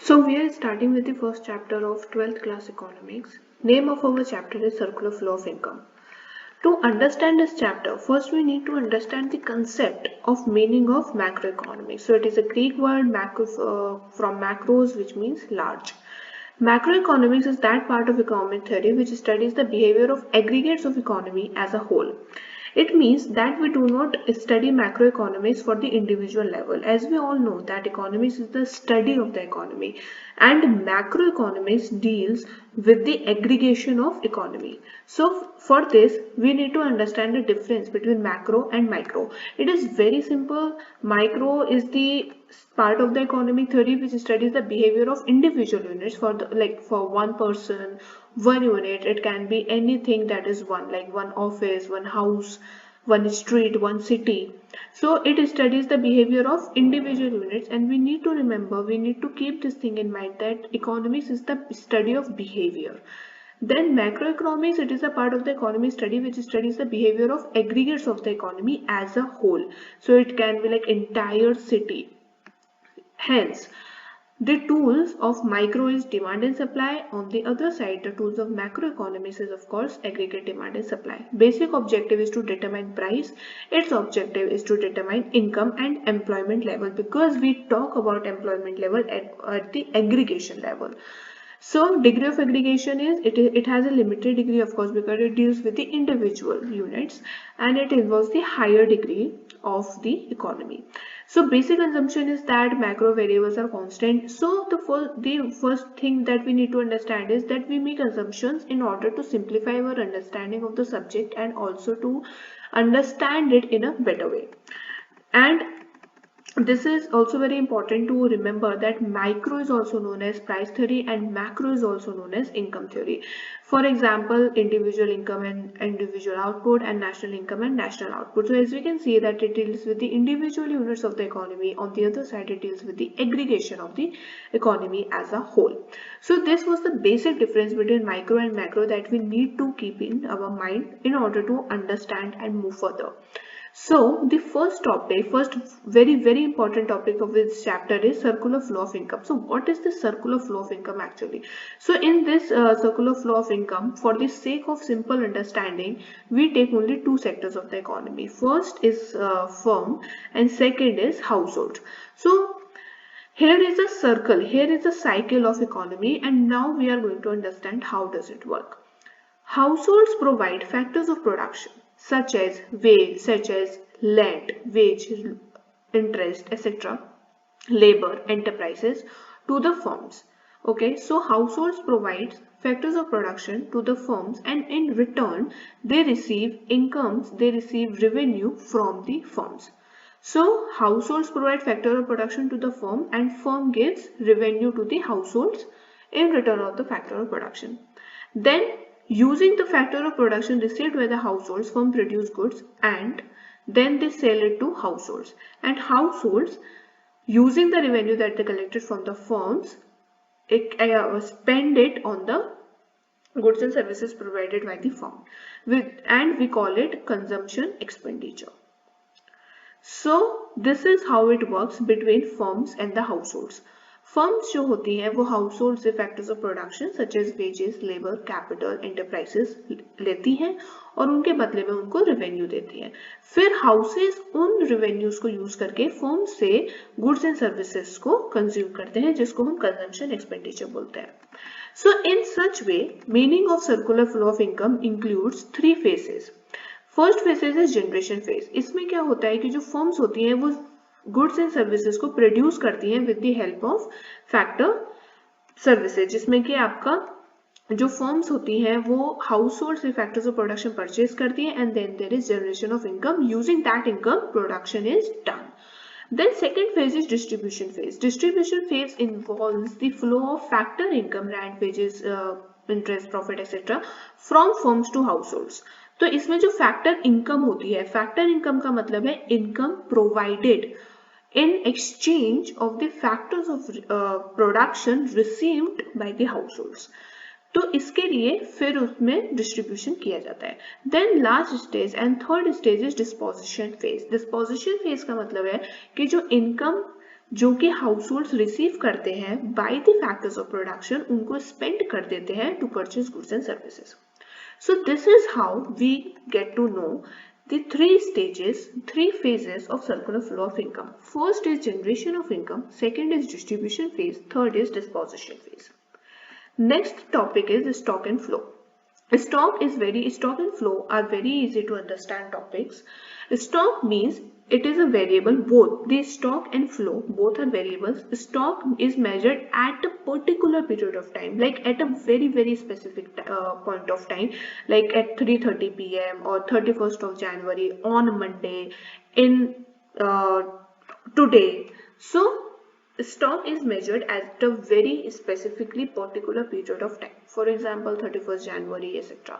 So we are starting with the first chapter of 12th class economics. Name of our chapter is Circular Flow of Income. To understand this chapter, first we need to understand the concept of meaning of macroeconomics. So it is a Greek word from macros, which means large. Macroeconomics is that part of economic theory which studies the behavior of aggregates of economy as a whole. It means that we do not study macroeconomics for the individual level. As we all know that economics is the study of the economy and macroeconomics deals with the aggregation of economy. So for this we need to understand the difference between macro and micro. It is very simple. Micro is the part of the economic theory which studies the behavior of individual units for one person, one unit. It can be anything that is one, like one office, one house, one street, one city. So it studies the behavior of individual units, and we need to remember, we need to keep this thing in mind that economics is the study of behavior. Then macroeconomics, it is a part of the economy study which studies the behavior of aggregates of the economy as a whole. So it can be like entire city. Hence, the tools of micro is demand and supply. On the other side, the tools of macroeconomics is of course aggregate demand and supply. Basic objective is to determine price. Its objective is to determine income and employment level, because we talk about employment level at the aggregation level. So degree of aggregation is, it has a limited degree of course because it deals with the individual units and it involves the higher degree of the economy. So basic assumption is that macro variables are constant. So the first thing that we need to understand is that we make assumptions in order to simplify our understanding of the subject and also to understand it in a better way. And this is also very important to remember that micro is also known as price theory and macro is also known as income theory. For example, individual income and individual output, and national income and national output. So as we can see that it deals with the individual units of the economy. On the other side, it deals with the aggregation of the economy as a whole. So this was the basic difference between micro and macro that we need to keep in our mind in order to understand and move further. So the first very important topic of this chapter is circular flow of income. So what is the circular flow of income actually? So in this circular flow of income, for the sake of simple understanding, we take only two sectors of the economy. First is firm and second is household. So here is a circle, here is a cycle of economy, and now we are going to understand how does it work. Households provide factors of production such as land, wage, interest, etc., labor, enterprises to the firms. Okay, so households provide factors of production to the firms, and in return they receive incomes, they receive revenue from the firms. So households provide factor of production to the firm and firm gives revenue to the households in return of the factor of production. Then using the factor of production received by the households, firm produce goods and then they sell it to households. And households, using the revenue that they collected from the firms, spend it on the goods and services provided by the firm. And we call it consumption expenditure. So this is how it works between firms and the households. Firms जो होती हैं वो household से factors of production such as wages, labour, capital, enterprises लेती हैं और उनके बदले में उनको रेवेन्यू देती हैं. फिर हाउसेस उन रेवेन्यूज को यूज करके फर्म से गुड्स एंड सर्विसेज को कंज्यूम करते हैं, जिसको हम कंजम्पशन एक्सपेंडिचर बोलते हैं. So in such way meaning of circular flow of income includes 3 phases. First phases is generation phase. इसमें क्या होता है कि जो फर्म्स होती हैं वो गुड्स एंड सर्विसेज को प्रोड्यूस करती हैं with the help of factor services, जिसमें कि आपका जो फर्म्स होती हैं वो हाउस होल्ड से फैक्टर्स ऑफ प्रोडक्शन परचेज करती हैं and then there is generation of income. Using that income production is done. Then second phase is distribution phase. Distribution phase involves the flow of factor income, rent, wages, interest, profit, etc. from firms to households. तो इसमें जो factor income होती है, factor income का मतलब है income provided in exchange of the factors of production received by the households. तो इसके लिए फिर उसमें डिस्ट्रीब्यूशन किया जाता है. Then last stage and third stage is disposition phase. Disposition phase का मतलब है कि जो इनकम जो कि हाउस होल्ड्स रिसीव करते हैं by the factors of production, उनको स्पेंड कर देते हैं to purchase goods and services. So this is how we get to know the three stages, three phases of circular flow of income. First is generation of income, second is distribution phase, third is disposition phase. Next topic is stock and flow. Stock and flow are very easy to understand topics. Stock means it is a variable. Both the stock and flow both are variables. Stock is measured at a particular period of time, like at a very specific point of time, like at 3:30 p.m. or 31st of January, on Monday, in today. So stock is measured at a very specifically particular period of time, for example 31st January, etc.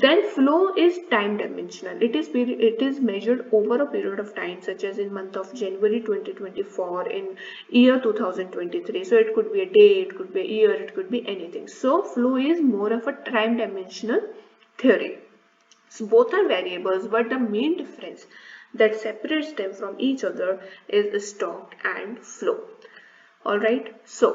Then flow is time dimensional. It is measured over a period of time, such as in month of January 2024, in year 2023. So it could be a day, it could be a year, it could be anything. So flow is more of a time dimensional theory. So both are variables, but the main difference that separates them from each other is stock and flow. Alright, so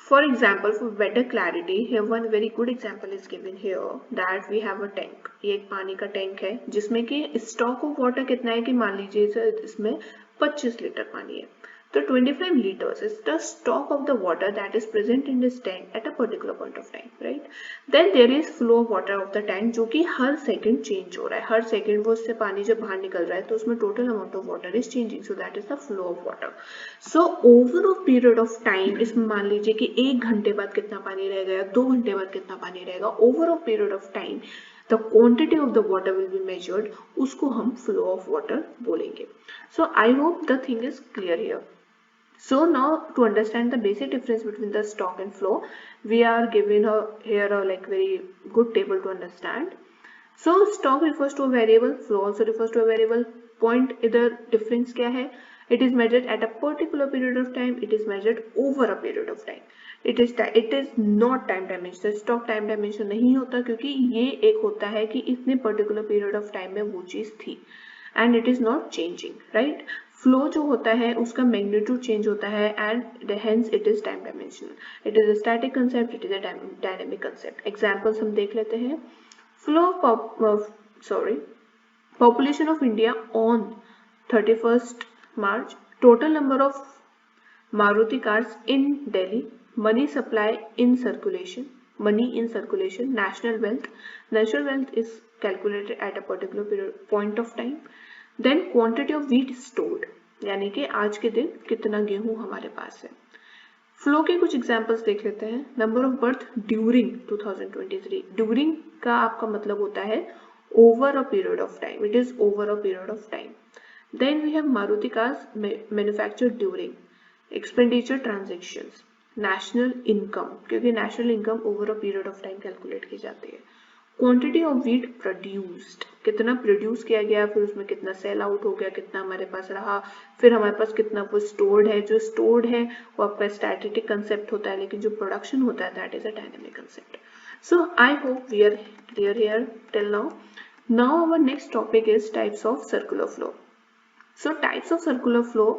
for example, for better clarity, here one very good example is given here, that we have a tank. ये एक पानी का tank है जिसमें कि stock of water कितना है कि मान लीजिए इसमें 25 लीटर पानी है, तो 25 liters is the stock of the water that is present in this tank at a particular point of time, right? Then there is flow of water of the tank, जो कि हर सेकंड चेंज हो रहा है, हर second वो उससे पानी जब बाहर निकल रहा है तो उसमें total amount of water is changing, so that is the flow of water. So over a period of time, इसमें मान लीजिए कि 1 घंटे बाद कितना पानी रहेगा या 2 घंटे बाद कितना पानी रहेगा, over a period of time the quantity of the water will be measured, उसको हम flow of water बोलेंगे. So I hope the thing is clear here. So now to understand the basic difference between the stock and flow, we are given here a like very good table to understand. So stock refers to a variable, flow also refers to a variable. Point इधर difference क्या है? It is measured at a particular period of time. It is measured over a period of time. It is not time dimension. Stock time dimension नहीं होता, क्योंकि ये एक होता है कि इतने particular period of time में वो चीज थी, and it is not changing, right? Flow जो होता है उसका magnitude change होता है, and hence it is time dimensional. It is a static concept. It is a dynamic concept. Examples हम देख लेते हैं. Flow population of India on 31st March, total number of Maruti cars in Delhi, money supply in circulation, national wealth is calculated at a particular point of time. Then quantity of wheat stored, यानी कि आज के दिन कितना गेहूं हमारे पास है. Flow के कुछ एग्जांपल्स देख लेते हैं. Number of birth during 2023. During का आपका मतलब होता है over a period of time. It is over a period of time. Then we have Maruti cars manufactured during, expenditure transactions, national income, क्योंकि national income over a period of time calculate की जाती है. Quantity of wheat produced, कितना produce किया गया, फिर उसमें कितना sell out हो गया, कितना हमारे पास रहा, फिर हमारे पास कितना वो stored है. जो stored है वो आपका static concept होता है, लेकिन जो production होता है that is a dynamic concept. So I hope we are clear here till now. Now our next topic is types of circular flow. So types of circular flow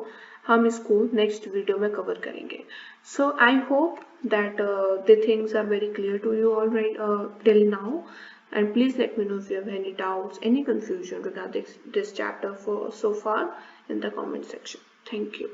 हम इसको next video में cover करेंगे. So I hope that the things are very clear to you all right till now, and please let me know if you have any doubts, any confusion regarding this chapter so far in the comment section. Thank you.